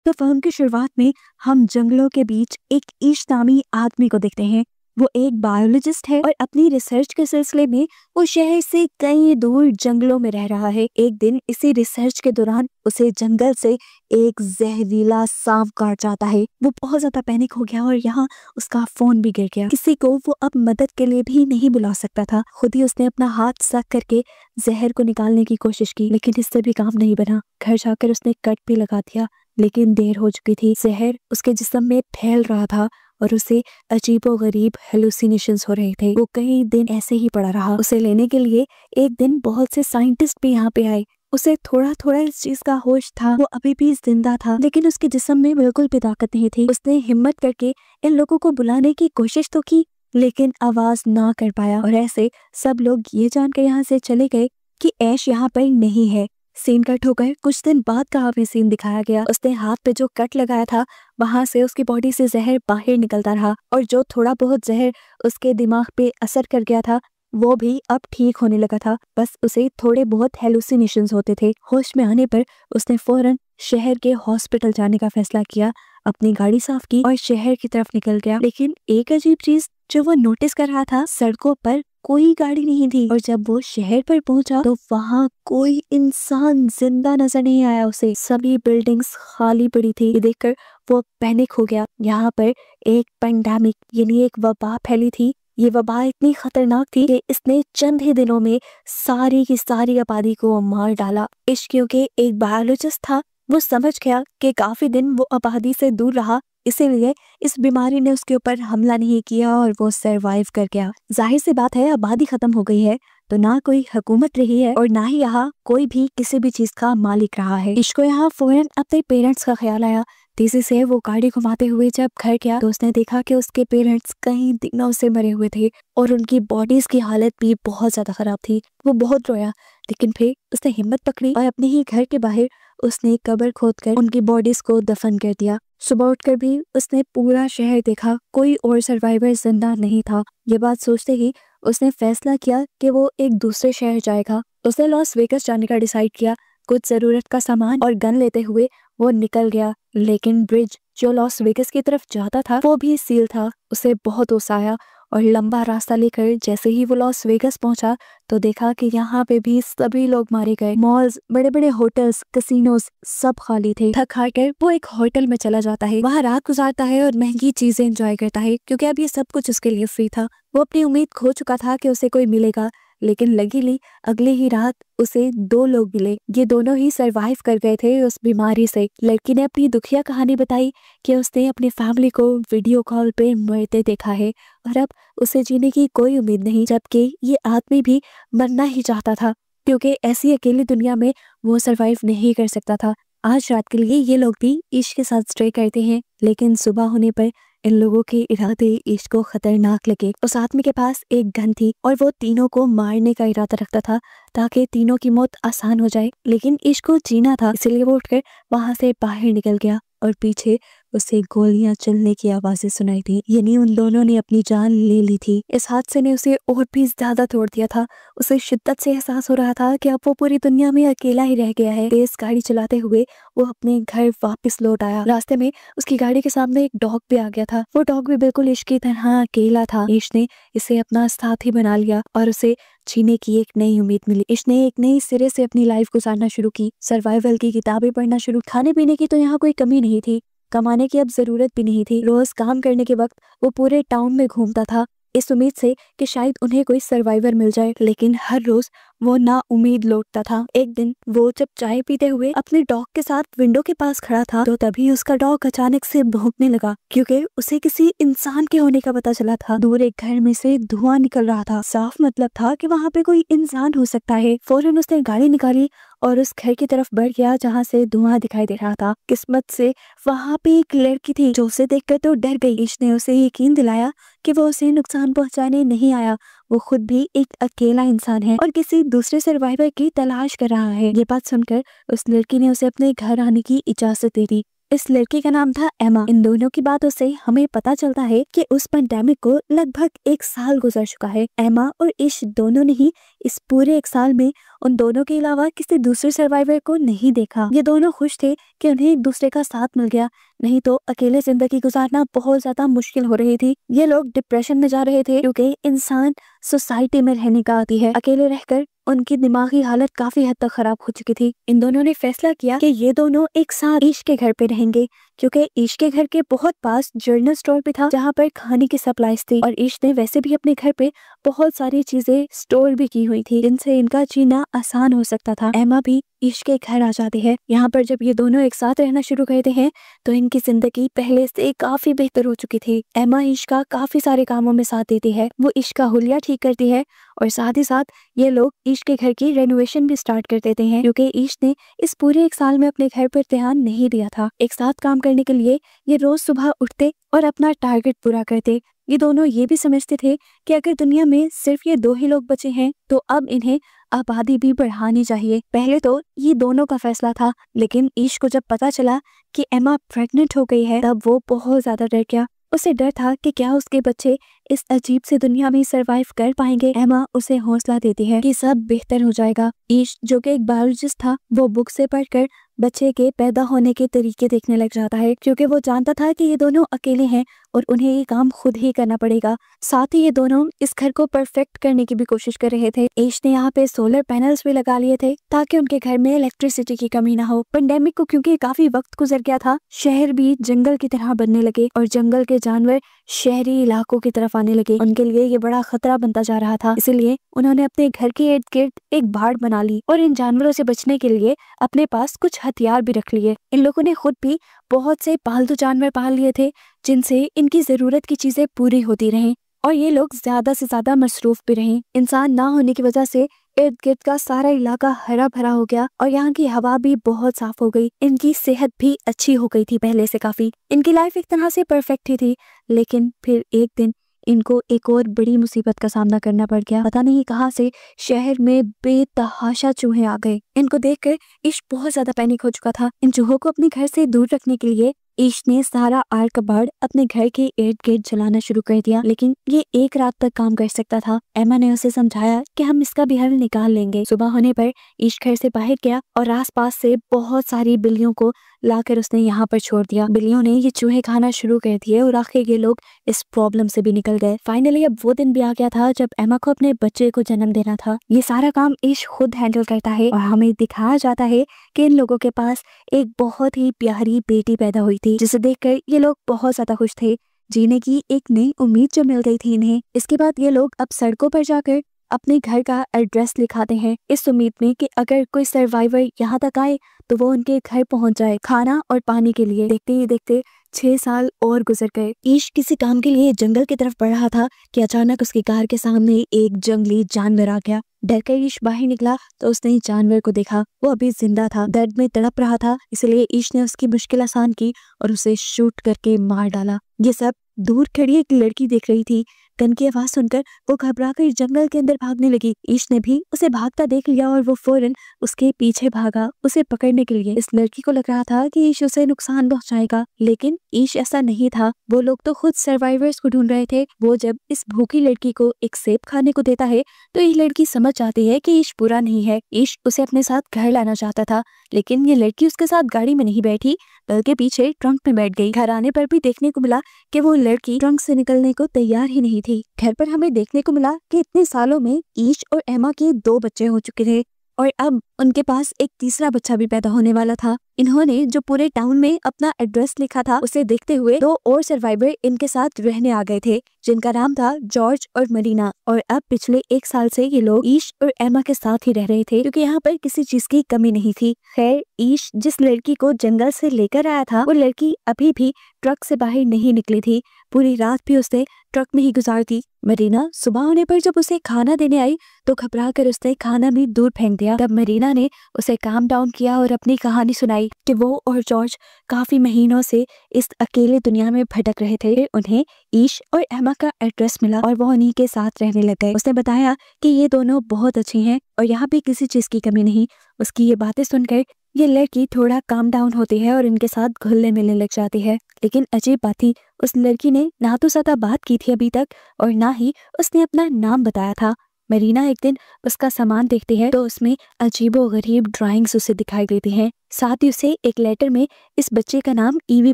तो फिल्म की शुरुआत में हम जंगलों के बीच एक ईश नामी आदमी को देखते हैं। वो एक बायोलॉजिस्ट है और अपनी रिसर्च के सिलसिले में वो शहर से कई दूर जंगलों में रह रहा है। एक दिन इसी रिसर्च के दौरान उसे जंगल से एक जहरीला सांप काट जाता है। वो बहुत ज्यादा पैनिक हो गया और यहाँ उसका फोन भी गिर गया। किसी को वो अब मदद के लिए भी नहीं बुला सकता था। खुद ही उसने अपना हाथ सक करके जहर को निकालने की कोशिश की, लेकिन इससे भी काम नहीं बना। घर जाकर उसने कट भी लगा दिया, लेकिन देर हो चुकी थी। जहर उसके जिस्म में फैल रहा था और उसे अजीबोगरीब हेलुसिनेशंस हो रहे थे। वो कई दिन ऐसे ही पड़ा रहा। उसे लेने के लिए एक दिन बहुत से साइंटिस्ट भी यहाँ पे आए। उसे थोड़ा थोड़ा इस चीज का होश था। वो अभी भी जिंदा था, लेकिन उसके जिस्म में बिल्कुल भी ताकत नहीं थी। उसने हिम्मत करके इन लोगों को बुलाने की कोशिश तो की, लेकिन आवाज ना कर पाया। और ऐसे सब लोग ये जानकर यहाँ से चले गए कि ऐश यहाँ पर नहीं है। सीन कट होकर कुछ दिन बाद का हमें सीन दिखाया गया। उसने हाथ पे जो कट लगाया था, वहां से उसकी बॉडी से जहर बाहर निकलता रहा और जो थोड़ा बहुत जहर उसके दिमाग पे असर कर गया था, वो भी अब ठीक होने लगा था। बस उसे थोड़े बहुत हेलुसिनेशंस होते थे। होश में आने पर उसने फौरन शहर के हॉस्पिटल जाने का फैसला किया, अपनी गाड़ी साफ की और शहर की तरफ निकल गया। लेकिन एक अजीब चीज जो वो नोटिस कर रहा था, सड़कों पर कोई गाड़ी नहीं थी और जब वो शहर पर पहुंचा तो वहाँ कोई इंसान जिंदा नजर नहीं आया उसे। सभी बिल्डिंग्स खाली पड़ी थी। ये देखकर वो पैनिक हो गया। यहाँ पर एक पेंडेमिक यानी एक वबा फैली थी। ये वबा इतनी खतरनाक थी कि इसने चंद ही दिनों में सारी की सारी आबादी को मार डाला। इश्क क्योंकि एक बायोलॉजिस्ट था, वो समझ गया कि काफी दिन वो आबादी से दूर रहा, इसीलिए इस बीमारी ने उसके ऊपर हमला नहीं किया और वो सरवाइव कर गया। जाहिर सी बात है, आबादी खत्म हो गई है तो ना कोई हुकूमत रही है और ना ही यहाँ कोई भी किसी भी चीज का मालिक रहा है। इसको यहाँ फौरन अपने पेरेंट्स का ख्याल आया। तेजी से वो गाड़ी घुमाते हुए जब घर गया तो उसने देखा कि उसके पेरेंट्स कई दिनों से मरे हुए थे और उनकी बॉडीज की हालत भी बहुत ज्यादा खराब थी। वो बहुत रोया, लेकिन फिर उसने हिम्मत पकड़ी और अपने ही घर के बाहर उसने कब्र खोदकर उनकी बॉडीज को दफन कर दिया। सुबह उठकर भी उसने पूरा शहर देखा, कोई और सर्वाइवर जिंदा नहीं था। ये बात सोचते ही उसने फैसला किया कि वो एक दूसरे शहर जाएगा। उसने लॉस वेगस जाने का डिसाइड किया। कुछ जरूरत का सामान और गन लेते हुए वो निकल गया, लेकिन ब्रिज जो लॉस वेगस की तरफ जाता था वो भी सील था। उसे बहुत गुस्सा आया और लंबा रास्ता लेकर जैसे ही वो लॉस वेगस पहुंचा तो देखा कि यहाँ पे भी सभी लोग मारे गए। मॉल्स, बड़े बड़े होटल्स, कैसीनोस सब खाली थे। थक हार कर वो एक होटल में चला जाता है, वहाँ रात गुजारता है और महंगी चीजें एंजॉय करता है, क्योंकि अब ये सब कुछ उसके लिए फ्री था। वो अपनी उम्मीद खो चुका था कि उसे कोई मिलेगा, लेकिन लकीली अगली ही रात उसे 2 लोग मिले। ये दोनों ही सरवाइव कर गए थे उस बीमारी से। लड़की ने अपनी दुखिया कहानी बताई कि उसने अपनी फैमिली को वीडियो कॉल पे मरते देखा है और अब उसे जीने की कोई उम्मीद नहीं, जबकि ये आदमी भी मरना ही चाहता था, क्योंकि ऐसी अकेली दुनिया में वो सरवाइव नहीं कर सकता था। आज रात के लिए ये लोग भी इश्क के साथ स्टे करते हैं, लेकिन सुबह होने पर इन लोगों के इरादे इश्क को खतरनाक लगे। उस आदमी के पास एक गन थी और वो तीनों को मारने का इरादा रखता था ताकि तीनों की मौत आसान हो जाए, लेकिन इश्क को जीना था, इसलिए वो उठकर वहां से बाहर निकल गया और पीछे उसे गोलियां चलने की आवाजें सुनाई दी। यानी उन दोनों ने अपनी जान ले ली थी। इस हादसे ने उसे और भी ज्यादा तोड़ दिया था। उसे शिद्दत से एहसास हो रहा था कि अब वो पूरी दुनिया में अकेला ही रह गया है। तेज गाड़ी चलाते हुए वो अपने घर वापस लौट आया। रास्ते में उसकी गाड़ी के सामने एक डॉग भी आ गया था। वो डॉग भी बिल्कुल इश्क की तरह अकेला था। इश्क ने इसे अपना साथी बना लिया और उसे जीने की एक नई उम्मीद मिली। इसने एक नई सिरे से अपनी लाइफ गुजारना शुरू की, सर्वाइवल की किताबें पढ़ना शुरू। खाने पीने की तो यहाँ कोई कमी नहीं थी, कमाने की अब जरूरत भी नहीं थी। रोज काम करने के वक्त वो पूरे टाउन में घूमता था इस उम्मीद से कि शायद उन्हें कोई सर्वाइवर मिल जाए, लेकिन हर रोज वो ना उम्मीद लौटता था। एक दिन वो जब चाय पीते हुए अपने डॉग के साथ विंडो के पास खड़ा था तो तभी उसका डॉग अचानक से भौंकने लगा, क्योंकि उसे किसी इंसान के होने का पता चला था। दूर एक घर में से धुआं निकल रहा था। साफ मतलब था कि वहाँ पे कोई इंसान हो सकता है। फौरन उसने गाड़ी निकाली और उस घर की तरफ बढ़ गया जहाँ से धुआं दिखाई दे रहा था। किस्मत से वहाँ पे एक लड़की थी जो उसे देखकर तो डर गई। इसने उसे यकीन दिलाया कि वो उसे नुकसान पहुंचाने नहीं आया, वो खुद भी एक अकेला इंसान है और किसी दूसरे सर्वाइवर की तलाश कर रहा है। ये बात सुनकर उस लड़की ने उसे अपने घर आने की इजाजत दे दी। इस लड़की का नाम था एमा। इन दोनों की बातों से हमें पता चलता है कि उस पेंडेमिक को लगभग 1 साल गुजर चुका है। एमा और इश दोनों ने ही इस पूरे 1 साल में उन दोनों के अलावा किसी दूसरे सर्वाइवर को नहीं देखा। ये दोनों खुश थे कि उन्हें एक दूसरे का साथ मिल गया, नहीं तो अकेले जिंदगी गुजारना बहुत ज्यादा मुश्किल हो रही थी। ये लोग डिप्रेशन में जा रहे थे क्योंकि इंसान सोसाइटी में रहने का आदी है। अकेले रहकर उनकी दिमागी हालत काफी हद तक खराब हो चुकी थी। इन दोनों ने फैसला किया कि ये दोनों एक साथ ईश के घर पे रहेंगे, क्योंकि ईश के घर के बहुत पास जनरल स्टोर भी था जहाँ पर खाने की सप्लाईज थी, और ईश ने वैसे भी अपने घर पे बहुत सारी चीजें स्टोर भी की हुई थी जिनसे इनका जीना आसान हो सकता था। एमा भी ईश के घर आ जाती है। यहाँ पर जब ये दोनों एक साथ रहना शुरू करते हैं तो इनकी जिंदगी पहले से काफी बेहतर हो चुकी थी। एमा ईश का काफी सारे कामों में साथ देती है, वो ईश का हुलिया ठीक करती है, और साथ ही साथ ये लोग ईश के घर की रेनोवेशन भी स्टार्ट कर देते हैं, क्योंकि ईश ने इस पूरे 1 साल में अपने घर पर ध्यान नहीं दिया था। एक साथ काम करने के लिए ये रोज सुबह उठते और अपना टारगेट पूरा करते। ये दोनों ये भी समझते थे कि अगर दुनिया में सिर्फ ये 2 ही लोग बचे हैं तो अब इन्हें आबादी भी बढ़ानी चाहिए। पहले तो ये दोनों का फैसला था, लेकिन ईश को जब पता चला कि एमा प्रेग्नेंट हो गई है तब वो बहुत ज्यादा डर गया। उसे डर था कि क्या उसके बच्चे इस अजीब से दुनिया में सरवाइव कर पाएंगे। एमा उसे हौसला देती है कि सब बेहतर हो जाएगा। ईश जो कि एक बायोलॉजिस्ट था, वो बुक से पढ़कर बच्चे के पैदा होने के तरीके देखने लग जाता है, क्योंकि वो जानता था कि ये दोनों अकेले हैं और उन्हें ये काम खुद ही करना पड़ेगा। साथ ही ये दोनों इस घर को परफेक्ट करने की भी कोशिश कर रहे थे। ईश ने यहाँ पे सोलर पैनल्स भी लगा लिए थे ताकि उनके घर में इलेक्ट्रिसिटी की कमी ना हो। पेंडेमिक को क्योंकि काफी वक्त गुजर गया था, शहर भी जंगल की तरह बनने लगे और जंगल के जानवर शहरी इलाकों की तरफ आने लगे। उनके लिए ये बड़ा खतरा बनता जा रहा था, इसलिए उन्होंने अपने घर के इर्द गिर्द एक बाड़ बना ली और इन जानवरों से बचने के लिए अपने पास कुछ हथियार भी रख लिए। इन लोगों ने खुद भी बहुत से पालतू जानवर पाल लिए थे जिनसे इनकी जरूरत की चीजें पूरी होती रहें, और ये लोग ज्यादा से ज्यादा मसरूफ भी रहें। इंसान ना होने की वजह से इर्द गिर्द का सारा इलाका हरा भरा हो गया और यहाँ की हवा भी बहुत साफ हो गई। इनकी सेहत भी अच्छी हो गई थी पहले से काफी। इनकी लाइफ एक तरह से परफेक्ट ही थी, लेकिन फिर एक दिन इनको एक और बड़ी मुसीबत का सामना करना पड़ गया। पता नहीं कहां से शहर में बेतहाशा चूहे आ गए। इनको देखकर ईश बहुत ज्यादा पैनिक हो चुका था। इन चूहों को अपने घर से दूर रखने के लिए ईश ने सारा आर कबाड़ अपने घर के इर्द गिर्द जलाना शुरू कर दिया, लेकिन ये एक रात तक काम कर सकता था। एमा ने उसे समझाया कि हम इसका भी हल निकाल लेंगे। सुबह होने पर ईश घर से बाहर गया और आसपास से बहुत सारी बिल्लियों को लाकर उसने यहाँ पर छोड़ दिया। बिल्लियों ने ये चूहे खाना शुरू कर दिए और आखिर ये लोग इस प्रॉब्लम से भी निकल गए। फाइनली अब वो दिन भी आ गया था जब एमा को अपने बच्चे को जन्म देना था। ये सारा काम ईश खुद हैंडल करता है और हमें दिखाया जाता है कि इन लोगों के पास एक बहुत ही प्यारी बेटी पैदा हुई थी, जिसे देखकर ये लोग बहुत ज्यादा खुश थे। जीने की एक नई उम्मीद जो मिल गई थी इन्हें। इसके बाद ये लोग अब सड़कों पर जाकर अपने घर का एड्रेस लिखाते हैं, इस उम्मीद में कि अगर कोई सर्वाइवर यहाँ तक आए तो वो उनके घर पहुंच जाए खाना और पानी के लिए। देखते ही देखते 6 साल और गुजर गए। ईश किसी काम के लिए जंगल की तरफ बढ़ रहा था कि अचानक उसकी कार के सामने एक जंगली जानवर आ गया। डरकर ईश बाहर निकला तो उसने जानवर को देखा। वो अभी जिंदा था, दर्द में तड़प रहा था, इसलिए ईश ने उसकी मुश्किल आसान की और उसे शूट करके मार डाला। ये सब दूर खड़ी एक लड़की देख रही थी। गन की आवाज सुनकर वो घबराकर जंगल के अंदर भागने लगी। ईश ने भी उसे भागता देख लिया और वो फौरन उसके पीछे भागा उसे पकड़ने के लिए। इस लड़की को लग रहा था कि ईश उसे नुकसान पहुंचाएगा, लेकिन ईश ऐसा नहीं था। वो लोग तो खुद सर्वाइवर्स को ढूंढ रहे थे। वो जब इस भूखी लड़की को एक सेब खाने को देता है तो ये लड़की समझ जाती है कि ईश बुरा नहीं है। ईश उसे अपने साथ घर लाना चाहता था, लेकिन ये लड़की उसके साथ गाड़ी में नहीं बैठी बल्कि पीछे ट्रंक में बैठ गई। घर आने पर भी देखने को मिला कि वो लड़की ट्रंक से निकलने को तैयार ही नहीं थी। घर पर हमें देखने को मिला कि इतने सालों में ईश और एमा के 2 बच्चे हो चुके थे और अब उनके पास एक तीसरा बच्चा भी पैदा होने वाला था। इन्होंने जो पूरे टाउन में अपना एड्रेस लिखा था उसे देखते हुए 2 और सर्वाइवर इनके साथ रहने आ गए थे, जिनका नाम था जॉर्ज और मरीना। और अब पिछले 1 साल से ये लोग ईश और एमा के साथ ही रह रहे थे, क्योंकि यहाँ पर किसी चीज की कमी नहीं थी। खैर, ईश जिस लड़की को जंगल से लेकर आया था वो लड़की अभी भी ट्रक से बाहर नहीं निकली थी। पूरी रात भी उसने ट्रक में ही गुजार दी। मरीना सुबह होने पर जब उसे खाना देने आई तो घबरा कर उसने खाना भी दूर फेंक दिया। तब मरीना ने उसे काम डाउन किया और अपनी कहानी सुनाई कि वो और जॉर्ज काफी महीनों से इस अकेले दुनिया में भटक रहे थे। उन्हें ईश और एमा का एड्रेस मिला और वो उन्हीं के साथ रहने लग गए। उसने बताया कि ये दोनों बहुत अच्छी हैं और यहाँ पे किसी चीज की कमी नहीं। उसकी ये बातें सुनकर ये लड़की थोड़ा काम डाउन होती है और इनके साथ घुलने मिलने लग जाती है। लेकिन अजीब बात थी, उस लड़की ने ना तो ज्यादा बात की थी अभी तक और ना ही उसने अपना नाम बताया था। मरीना एक दिन उसका सामान देखती है तो उसमें अजीबोगरीब ड्राइंग्स उसे दिखाई देती हैं। साथ ही उसे एक लेटर में इस बच्चे का नाम ईवी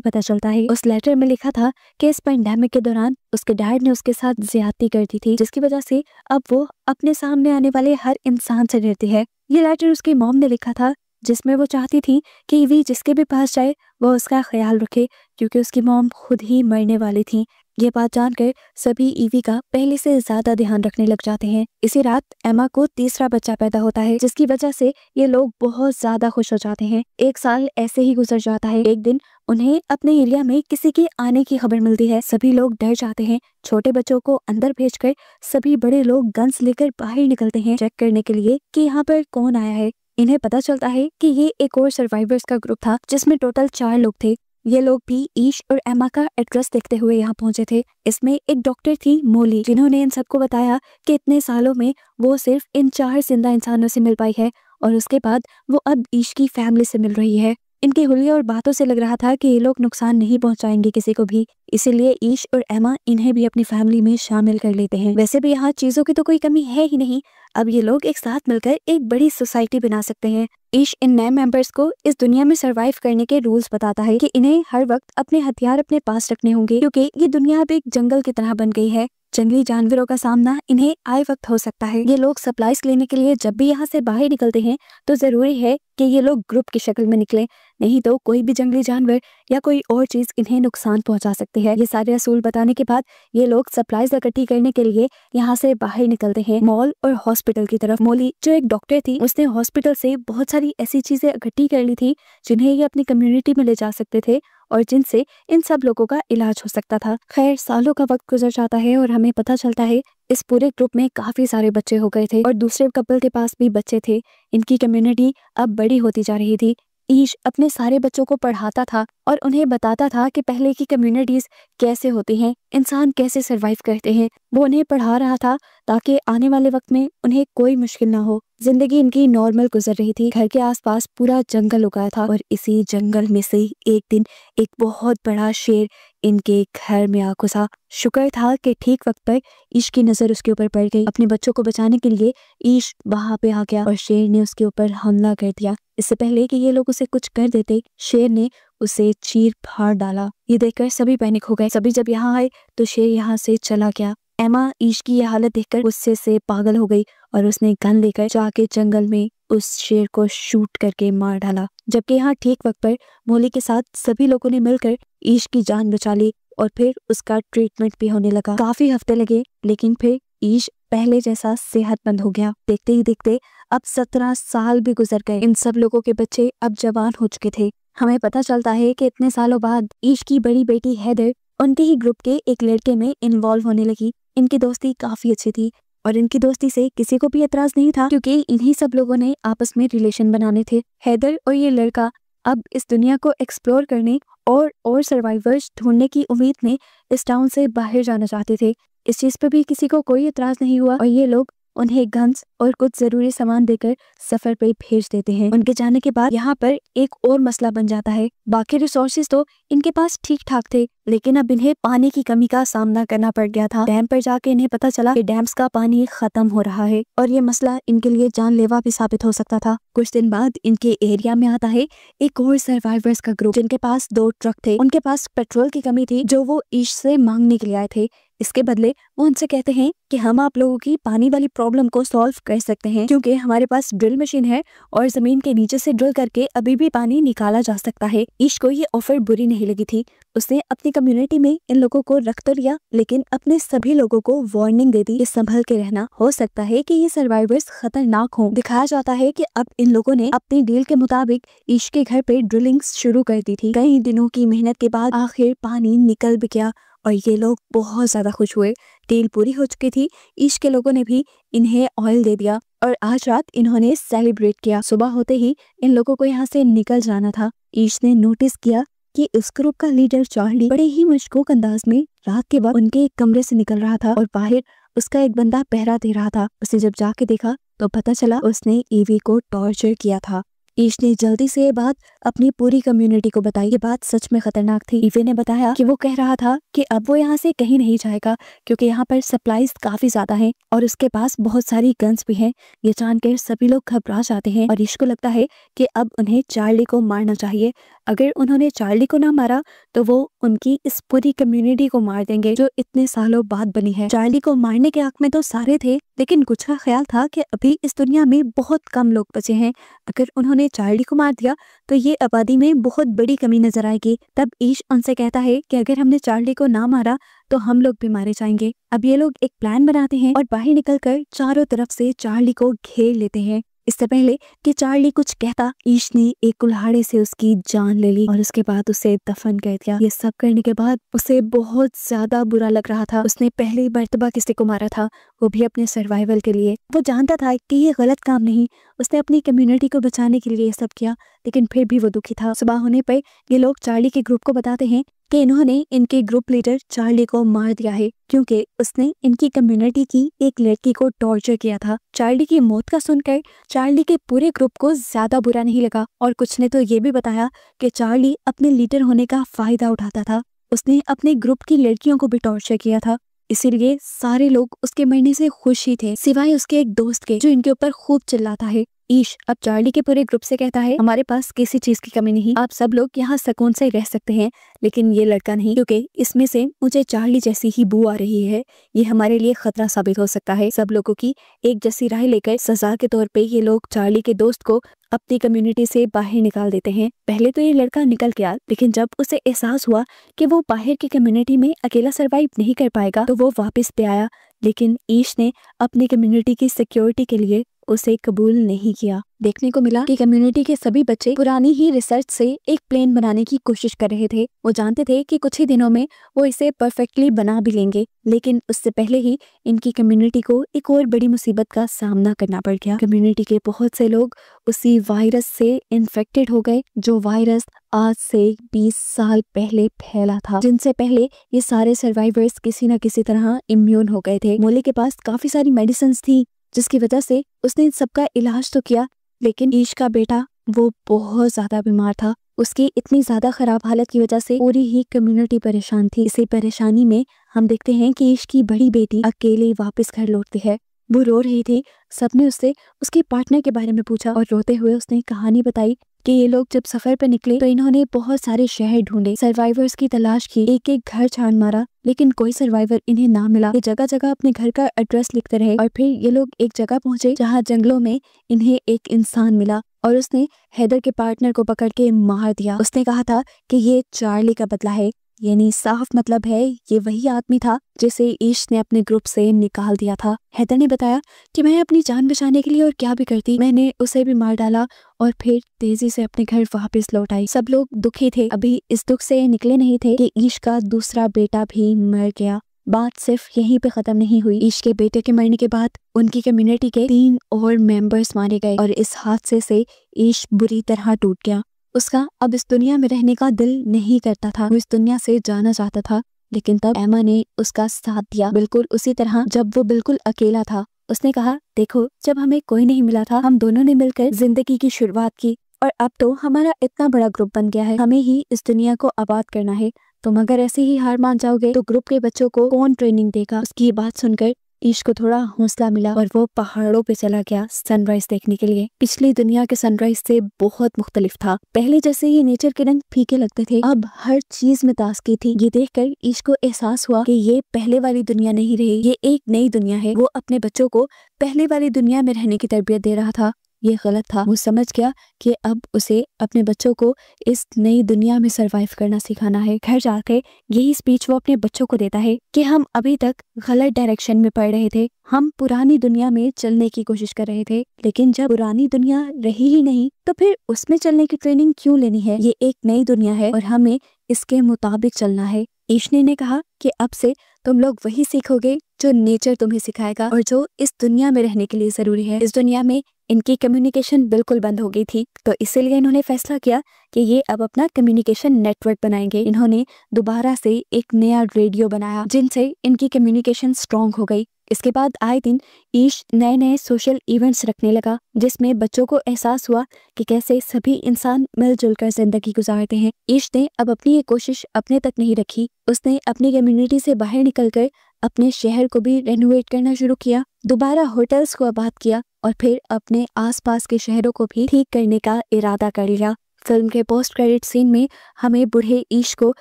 पता चलता है। उस लेटर में लिखा था कि इस पेंडेमिक के दौरान उसके डैड ने उसके साथ ज्यादती कर दी थी, जिसकी वजह से अब वो अपने सामने आने वाले हर इंसान से डरती है। ये लेटर उसकी मॉम ने लिखा था, जिसमें वो चाहती थी कि ईवी जिसके भी पास जाए वो उसका ख्याल रखे, क्योंकि उसकी मॉम खुद ही मरने वाली थी। ये बात जानकर सभी ईवी का पहले से ज्यादा ध्यान रखने लग जाते हैं। इसी रात एमा को तीसरा बच्चा पैदा होता है, जिसकी वजह से ये लोग बहुत ज्यादा खुश हो जाते हैं। 1 साल ऐसे ही गुजर जाता है। एक दिन उन्हें अपने एरिया में किसी के आने की खबर मिलती है। सभी लोग डर जाते हैं। छोटे बच्चों को अंदर भेजकर सभी बड़े लोग गन्स लेकर बाहर निकलते हैं चेक करने के लिए कि यहाँ पर कौन आया है। इन्हें पता चलता है कि ये एक और सर्वाइवर्स का ग्रुप था, जिसमें टोटल 4 लोग थे। ये लोग भी ईश और एमा का एड्रेस देखते हुए यहाँ पहुंचे थे। इसमें एक डॉक्टर थी मोली, जिन्होंने इन सबको बताया कि इतने सालों में वो सिर्फ इन 4 जिंदा इंसानों से मिल पाई है और उसके बाद वो अब ईश की फैमिली से मिल रही है। इनके हुलिये और बातों से लग रहा था कि ये लोग नुकसान नहीं पहुंचाएंगे किसी को भी, इसीलिए ईश और एमा इन्हें भी अपनी फैमिली में शामिल कर लेते हैं। वैसे भी यहाँ चीजों की तो कोई कमी है ही नहीं। अब ये लोग एक साथ मिलकर एक बड़ी सोसाइटी बना सकते हैं। ईश इन नए मेंबर्स को इस दुनिया में सरवाइव करने के रूल्स बताता है कि इन्हें हर वक्त अपने हथियार अपने पास रखने होंगे, क्योंकि ये दुनिया अब एक जंगल की तरह बन गई है। जंगली जानवरों का सामना इन्हें आए वक्त हो सकता है। ये लोग सप्लाईज लेने के लिए जब भी यहाँ से बाहर निकलते हैं तो जरूरी है कि ये लोग ग्रुप की शक्ल में निकले, नहीं तो कोई भी जंगली जानवर या कोई और चीज इन्हें नुकसान पहुंचा सकती है। ये सारे असूल बताने के बाद ये लोग सप्लाईज इकट्ठी करने के लिए यहाँ से बाहर निकलते हैं मॉल और हॉस्पिटल की तरफ। मोली जो एक डॉक्टर थी, उसने हॉस्पिटल से बहुत सारी ऐसी चीजें इकट्ठी कर ली थी जिन्हें ये अपनी कम्युनिटी में ले जा सकते थे और जिनसे इन सब लोगों का इलाज हो सकता था। खैर, सालों का वक्त गुजर जाता है और हमें पता चलता है इस पूरे ग्रुप में काफी सारे बच्चे हो गए थे और दूसरे कपल के पास भी बच्चे थे। इनकी कम्युनिटी अब बड़ी होती जा रही थी। ईश अपने सारे बच्चों को पढ़ाता था और उन्हें बताता था कि पहले की कम्युनिटीज कैसे होती हैं, इंसान कैसे सरवाइव करते हैं। वो उन्हें पढ़ा रहा था ताकि आने वाले वक्त में उन्हें कोई मुश्किल ना हो। जिंदगी इनकी नॉर्मल गुजर रही थी। घर के आसपास पूरा जंगल उगा था और इसी जंगल में से एक दिन एक बहुत बड़ा शेर इनके घर में आ घुसा। शुक्र था कि ठीक वक्त पर ईश की नजर उसके ऊपर पड़ गई। अपने बच्चों को बचाने के लिए ईश वहां पे आ गया और शेर ने उसके ऊपर हमला कर दिया। इससे पहले कि ये लोग उसे कुछ कर देते, शेर ने उसे चीर फाड़ डाला। ये देखकर सभी पैनिक हो गए। सभी जब यहाँ आए तो शेर यहाँ से चला गया। एमा ईश की ये हालत देखकर गुस्से से पागल हो गई और उसने गन लेकर जाके जंगल में उस शेर को शूट करके मार डाला। जबकि यहाँ ठीक वक्त पर मोली के साथ सभी लोगों ने मिलकर ईश की जान बचा ली और फिर उसका ट्रीटमेंट भी होने लगा। काफी हफ्ते लगे, लेकिन फिर ईश पहले जैसा सेहतमंद हो गया। देखते ही देखते अब 17 साल भी गुजर गए। इन सब लोगों के बच्चे अब जवान हो चुके थे। हमें पता चलता है कि इतने सालों बाद ईश की बड़ी बेटी हैदर उनके ही ग्रुप के एक लड़के में इन्वॉल्व होने लगी। इनकी दोस्ती काफी अच्छी थी और इनकी दोस्ती से किसी को भी एतराज नहीं था, क्योंकि इन्हीं सब लोगों ने आपस में रिलेशन बनाने थे। हैदर और ये लड़का अब इस दुनिया को एक्सप्लोर करने और सर्वाइवर्स ढूंढने की उम्मीद में इस टाउन से बाहर जाना चाहते थे। इस चीज पर भी किसी को कोई एतराज नहीं हुआ और ये लोग उन्हें गन्स और कुछ जरूरी सामान देकर सफर पे भेज देते हैं। उनके जाने के बाद यहाँ पर एक और मसला बन जाता है। बाकी रिसोर्सेज तो इनके पास ठीक ठाक थे, लेकिन अब इन्हें पानी की कमी का सामना करना पड़ गया था। डैम पर जाके इन्हें पता चला कि डैम्स का पानी खत्म हो रहा है और ये मसला इनके लिए जानलेवा भी साबित हो सकता था। कुछ दिन बाद इनके एरिया में आता है एक और सर्वाइवर्स का ग्रुप, जिनके पास 2 ट्रक थे। उनके पास पेट्रोल की कमी थी जो वो ईश से मांगने के लिए आए थे। इसके बदले वो उनसे कहते हैं कि हम आप लोगों की पानी वाली प्रॉब्लम को सॉल्व कर सकते हैं, क्योंकि हमारे पास ड्रिल मशीन है और जमीन के नीचे से ड्रिल करके अभी भी पानी निकाला जा सकता है। ईश को ये ऑफर बुरी नहीं लगी थी। उसने अपनी कम्युनिटी में इन लोगों को रख तो लिया, लेकिन अपने सभी लोगों को वार्निंग दे दी कि संभल के रहना, हो सकता है कि ये सर्वाइवर्स खतरनाक हों। दिखाया जाता है कि अब इन लोगों ने अपनी डील के मुताबिक ईश के घर पे ड्रिलिंग शुरू कर दी थी। कई दिनों की मेहनत के बाद आखिर पानी निकल भी गया और ये लोग बहुत ज्यादा खुश हुए। डील पूरी हो चुकी थी। ईश के लोगों ने भी इन्हें ऑयल दे दिया और आज रात इन्होंने सेलिब्रेट किया। सुबह होते ही इन लोगों को यहाँ से निकल जाना था। ईश ने नोटिस किया कि इस ग्रुप का लीडर चार्ली बड़े ही मशकूक अंदाज में रात के वक्त उनके कमरे से निकल रहा था और बाहर उसका एक बंदा पहरा दे रहा था। उसने जब जाके देखा तो पता चला उसने ईवी को टॉर्चर किया था। ईश ने जल्दी से ये बात अपनी पूरी कम्युनिटी को बताई। ये बात सच में खतरनाक थी। ईवे ने बताया कि वो कह रहा था कि अब वो यहाँ से कहीं नहीं जाएगा क्योंकि यहाँ पर सप्लाईज काफी ज्यादा हैं और उसके पास बहुत सारी गन्स भी हैं। ये जानकर सभी लोग घबरा जाते हैं और ईश को लगता है कि अब उन्हें चार्ली को मारना चाहिए। अगर उन्होंने चार्ली को ना मारा तो वो उनकी इस पूरी कम्युनिटी को मार देंगे जो इतने सालों बाद बनी है। चार्ली को मारने के हक में तो सारे थे, लेकिन कुछ का ख्याल था कि अभी इस दुनिया में बहुत कम लोग बचे हैं। अगर उन्होंने चार्ली को मार दिया तो ये आबादी में बहुत बड़ी कमी नजर आएगी। तब ईश उनसे कहता है कि अगर हमने चार्ली को ना मारा तो हम लोग भी मारे जाएंगे। अब ये लोग एक प्लान बनाते हैं और बाहर निकलकर चारों तरफ से चार्ली को घेर लेते हैं। इससे पहले कि चार्ली कुछ कहता, ईश ने एक कुल्हाड़े से उसकी जान ले ली और उसके बाद उसे दफन कर दिया। ये सब करने के बाद उसे बहुत ज्यादा बुरा लग रहा था। उसने पहली मर्तबा किसी को मारा था, वो भी अपने सर्वाइवल के लिए। वो जानता था कि ये गलत काम नहीं, उसने अपनी कम्युनिटी को बचाने के लिए ये सब किया, लेकिन फिर भी वो दुखी था। सुबह होने पर ये लोग चार्ली के ग्रुप को बताते हैं कि इन्होंने इनके ग्रुप लीडर चार्ली को मार दिया है क्योंकि उसने इनकी कम्युनिटी की एक लड़की को टॉर्चर किया था। चार्ली की मौत का सुनकर चार्ली के पूरे ग्रुप को ज्यादा बुरा नहीं लगा और कुछ ने तो ये भी बताया कि चार्ली अपने लीडर होने का फायदा उठाता था। उसने अपने ग्रुप की लड़कियों को भी टॉर्चर किया था, इसीलिए सारे लोग उसके मरने से खुश ही थे सिवाय उसके एक दोस्त के जो इनके ऊपर खूब चिल्लाता है। ईश अब चार्ली के पूरे ग्रुप से कहता है, हमारे पास किसी चीज की कमी नहीं, आप सब लोग यहाँ सुकून से रह सकते हैं, लेकिन ये लड़का नहीं, क्योंकि इसमें से मुझे चार्ली जैसी ही बू आ रही है। ये हमारे लिए खतरा साबित हो सकता है। सब लोगों की एक जैसी राय लेकर सजा के तौर पे ये लोग चार्ली के दोस्त को अपनी कम्युनिटी से बाहर निकाल देते हैं। पहले तो ये लड़का निकल गया, लेकिन जब उसे एहसास हुआ कि वो बाहर की कम्युनिटी में अकेला सरवाइव नहीं कर पाएगा तो वो वापस पे आया, लेकिन ईश ने अपनी कम्युनिटी की सिक्योरिटी के लिए उसे कबूल नहीं किया। देखने को मिला कि कम्युनिटी के सभी बच्चे पुरानी ही रिसर्च से एक प्लेन बनाने की कोशिश कर रहे थे। वो जानते थे कि कुछ ही दिनों में वो इसे परफेक्टली बना भी लेंगे, लेकिन उससे पहले ही इनकी कम्युनिटी को एक और बड़ी मुसीबत का सामना करना पड़ गया। कम्युनिटी के बहुत से लोग उसी वायरस से इन्फेक्टेड हो गए जो वायरस आज से 20 साल पहले फैला था, जिनसे पहले ये सारे सर्वाइवर्स किसी न किसी तरह इम्यून हो गए थे। मोले के पास काफी सारी मेडिसिन थी जिसकी वजह से उसने इन सबका इलाज तो किया, लेकिन ईश का बेटा वो बहुत ज्यादा बीमार था। उसकी इतनी ज्यादा खराब हालत की वजह से पूरी ही कम्युनिटी परेशान थी। इसी परेशानी में हम देखते हैं कि ईश की बड़ी बेटी अकेले वापस घर लौटती है। वो रो रही थी। सबने उससे उसके पार्टनर के बारे में पूछा और रोते हुए उसने कहानी बताई कि ये लोग जब सफर पर निकले तो इन्होंने बहुत सारे शहर ढूंढे, सर्वाइवर्स की तलाश की, एक एक घर छान मारा, लेकिन कोई सर्वाइवर इन्हें ना मिला। ये जगह जगह अपने घर का एड्रेस लिखते रहे और फिर ये लोग एक जगह पहुंचे जहां जंगलों में इन्हें एक इंसान मिला और उसने हैदर के पार्टनर को पकड़ के मार दिया। उसने कहा था कि ये चार्ली का बदला है, यानी साफ मतलब है ये वही आदमी था जिसे ईश ने अपने ग्रुप से निकाल दिया था। हैदर ने बताया कि मैं अपनी जान बचाने के लिए और क्या भी करती, मैंने उसे भी मार डाला और फिर तेजी से अपने घर वापस लौट आई। सब लोग दुखी थे। अभी इस दुख से निकले नहीं थे कि ईश का दूसरा बेटा भी मर गया। बात सिर्फ यहीं पे खत्म नहीं हुई। ईश के बेटे के मरने के बाद उनकी कम्युनिटी के 3 और मेंबर्स मारे गए और इस हादसे से ईश बुरी तरह टूट गया। उसका अब इस दुनिया में रहने का दिल नहीं करता था, वो इस दुनिया से जाना चाहता था, लेकिन तब एमा ने उसका साथ दिया, बिल्कुल उसी तरह जब वो बिल्कुल अकेला था। उसने कहा, देखो जब हमें कोई नहीं मिला था हम दोनों ने मिलकर जिंदगी की शुरुआत की और अब तो हमारा इतना बड़ा ग्रुप बन गया है, हमें ही इस दुनिया को आबाद करना है। तुम अगर ऐसे ही हार मान जाओगे तो ग्रुप के बच्चों को कौन ट्रेनिंग देगा। उसकी ये बात सुनकर ईश को थोड़ा हौसला मिला और वो पहाड़ों पे चला गया सनराइज देखने के लिए। पिछली दुनिया के सनराइज से बहुत मुख्तलिफ था। पहले जैसे ही नेचर के रंग फीके लगते थे, अब हर चीज में ताजगी थी। ये देखकर ईश को एहसास हुआ कि ये पहले वाली दुनिया नहीं रही, ये एक नई दुनिया है। वो अपने बच्चों को पहले वाली दुनिया में रहने की तरबियत दे रहा था, ये गलत था। वो समझ गया कि अब उसे अपने बच्चों को इस नई दुनिया में सरवाइव करना सिखाना है। घर जाके यही स्पीच वो अपने बच्चों को देता है कि हम अभी तक गलत डायरेक्शन में पढ़ रहे थे, हम पुरानी दुनिया में चलने की कोशिश कर रहे थे, लेकिन जब पुरानी दुनिया रही ही नहीं तो फिर उसमें चलने की ट्रेनिंग क्यों लेनी है। ये एक नई दुनिया है और हमें इसके मुताबिक चलना है। ईशनी ने कहा कि अब से तुम लोग वही सीखोगे जो नेचर तुम्हें सिखाएगा और जो इस दुनिया में रहने के लिए जरूरी है। इस दुनिया में इनकी कम्युनिकेशन बिल्कुल बंद हो गई थी, तो इसीलिए इन्होंने फैसला किया कि ये अब अपना कम्युनिकेशन नेटवर्क बनाएंगे। इन्होंने दोबारा से एक नया रेडियो बनाया जिनसे इनकी कम्युनिकेशन स्ट्रॉन्ग हो गई। इसके बाद आए दिन ईश नए नए सोशल इवेंट्स रखने लगा, जिसमें बच्चों को एहसास हुआ कि कैसे सभी इंसान मिलजुल कर जिंदगी गुजारते हैं। ईश ने अब अपनी ये कोशिश अपने तक नहीं रखी, उसने अपनी कम्युनिटी से बाहर निकलकर अपने शहर को भी रेनोवेट करना शुरू किया, दोबारा होटल्स को आबाद किया और फिर अपने आसपास के शहरों को भी ठीक करने का इरादा कर लिया। फिल्म के पोस्ट क्रेडिट सीन में हमें बूढ़े ईश को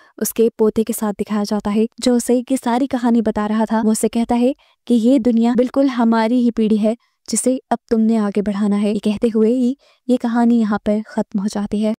उसके पोते के साथ दिखाया जाता है, जो उसे की सारी कहानी बता रहा था। वो उसे कहता है कि ये दुनिया बिल्कुल हमारी ही पीढ़ी है, जिसे अब तुमने आगे बढ़ाना है। ये कहते हुए ही ये कहानी यहाँ पर खत्म हो जाती है।